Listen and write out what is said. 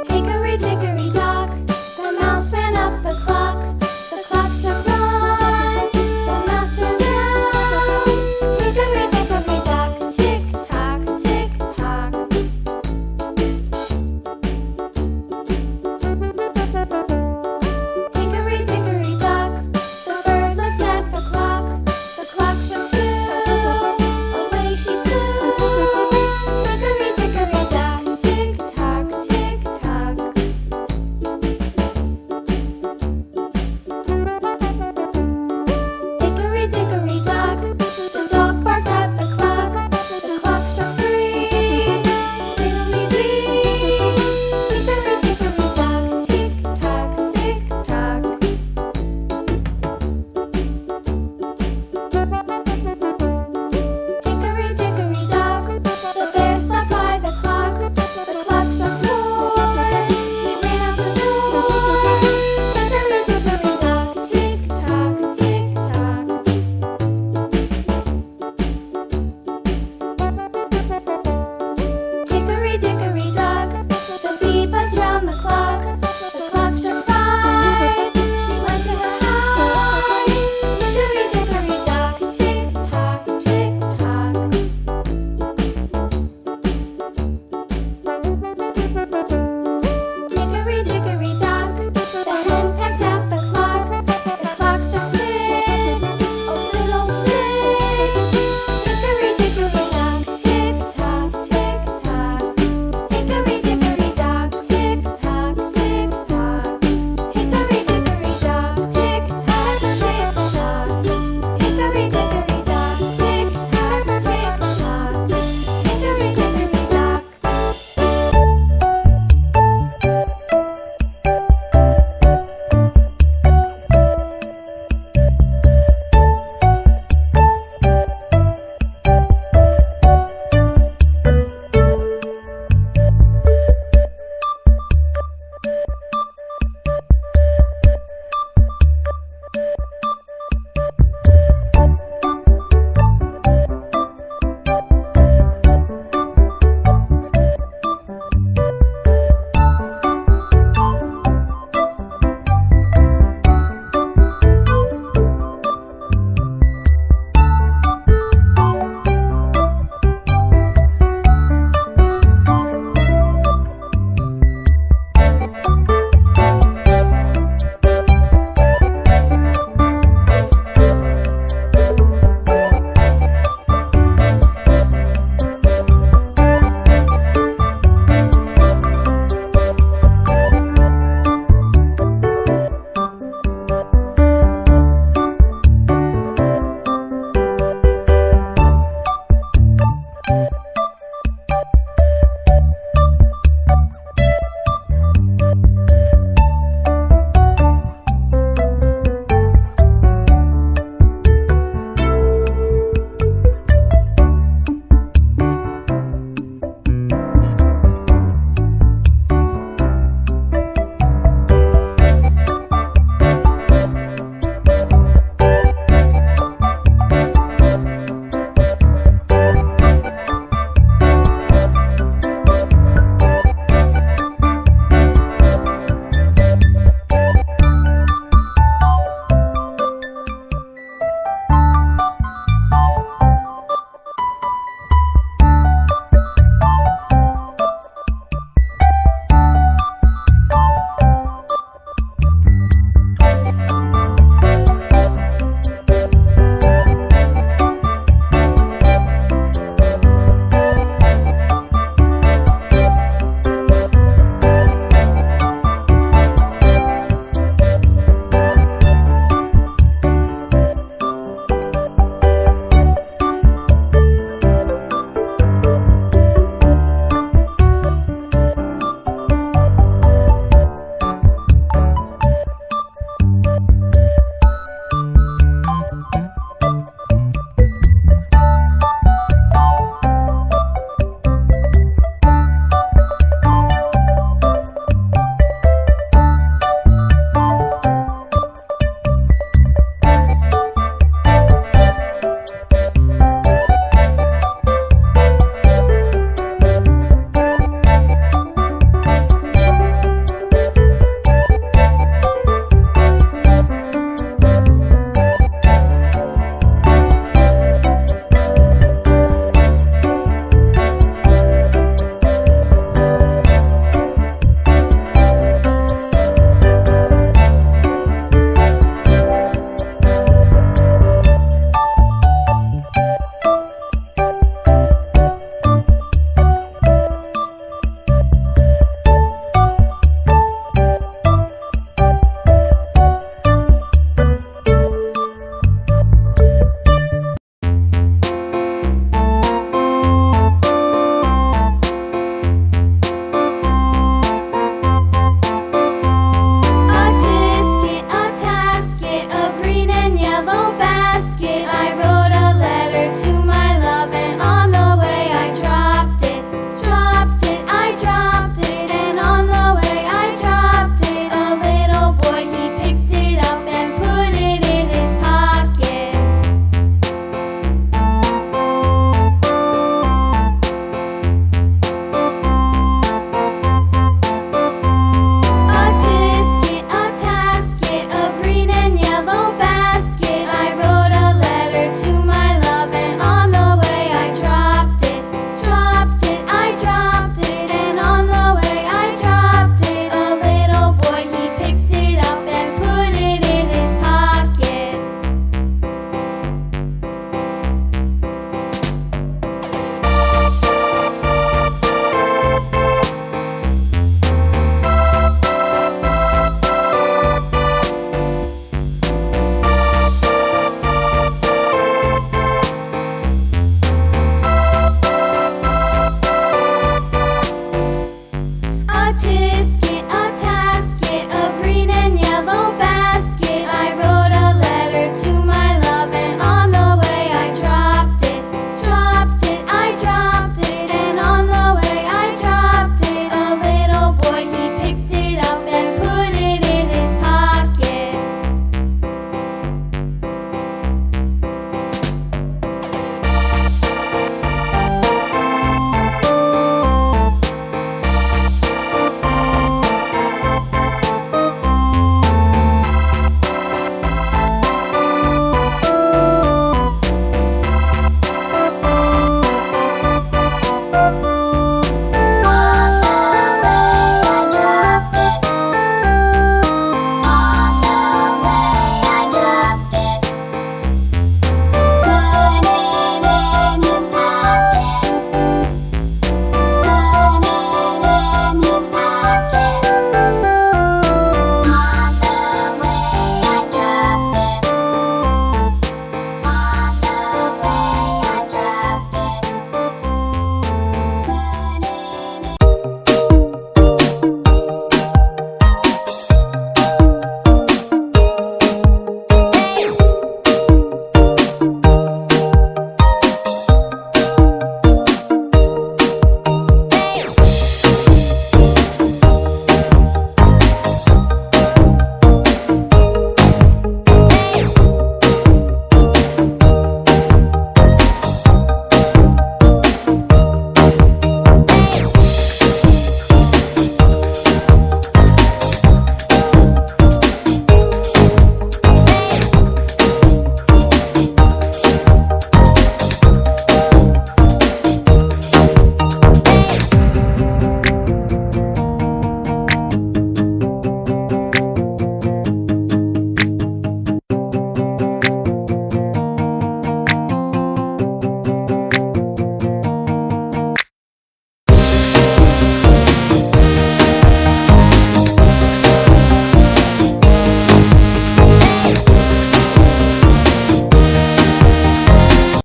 Hickory dickory dock, the mouse ran up the clock. The clock struck one, the mouse ran down. Hickory dickory dock, tick tock, tick tock. Hickory dickory dock, the bird looked at the clock. The clock struck two, away she flew. Hickory dickory dock, tick tock, tick tock. Hickory dickory dock, the dog barked at the clock. The clock struck three, fiddly-dee. Hickory dickory dock, tick tock, tick tock. Hickory dickory dock, the bear sat by the clock. The clock struck four, he ran out the door. Hickory dickory dock, tick tock, tick tock. Hickory dickory dock, the bee buzzed round the clock. The clock struck five, she went to her hive. Hickory dickory dock, tick tock, tick tock. Hickory dickory dock, the hen pecked at the clock. The clock struck six, oh fiddlesticks. Hickory dickory dock, tick tock, tick tock. Hickory dickory dock, tick tock, tick tock. Hickory dickory dock, tick tock, tick tock. Hickory dickory dock, tick tock, tick tock. Hickory dickory dock.